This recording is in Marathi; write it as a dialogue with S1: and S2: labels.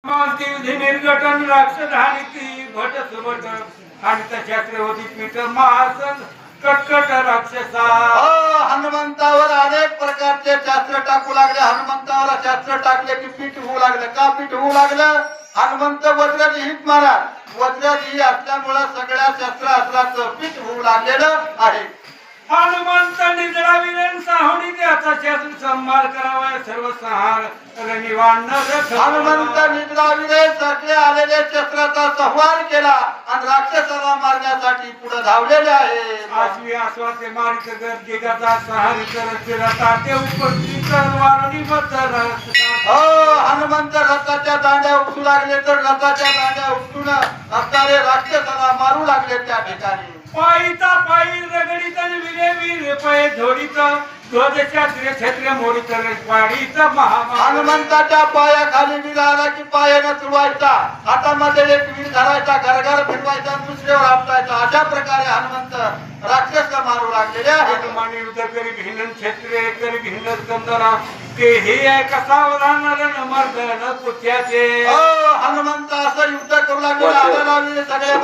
S1: विधी निर्घटन राक्षधानी भट सुभट आणि छत्रपती पीठ महासन कटकट राक्षसा
S2: हनुमंतावर अनेक प्रकारचे शास्त्र टाकू लागले. हनुमंतावर शास्त्र टाकले की पीठ होऊ लागलं. का पीठ होऊ लागलं? हनुमंत वज्रविहीत महाराज वज्रविही असल्यामुळे सगळ्या शस्त्रास्त्राचं पीठ होऊ लागलेलं आहे.
S1: हनुमंत निजळाविरेन साहुणी त्याचा शस्त्र संभार करावा सर्व संहार रनिवाण
S2: हनुमंत निजळाविरे सगळे आलेले शस्त्राचा संहार केला आणि राक्षसाला मारण्यासाठी पुढे धावलेले आहे.
S1: आश्वी आश्वासे मारित गर्दिगाचा सहार करत रथाते उपस्थित वारणी बद्दल
S2: हनुमंत रथाच्या दांड्या उपसू लागले तर रथाच्या दांड्या उपसून असणारे राक्षसाला मारू लागले. त्या ठिकाणी
S1: पायीचा पायी रगडीत विरे वीर पय धोडीत ध्वजच्या छत्र मोडीत पाडीत महामान
S2: हनुमंताच्या पायाखाली वीर आला की पायानं तुडवायचा. हातामध्ये एक वीर धरायचा, घरघर फिरवायचा, दुसऱ्यावर आपटायचा. अशा प्रकारे हनुमंत राक्षस मारू लागलेले आहेत.
S1: हनुमान युद्ध करी भिन्न क्षेत्रे करी भिन्न स्कंदना ते हे कसा रण मर्दन पुत्याचे
S2: हनुमंत असं युद्ध करू लागले. सगळे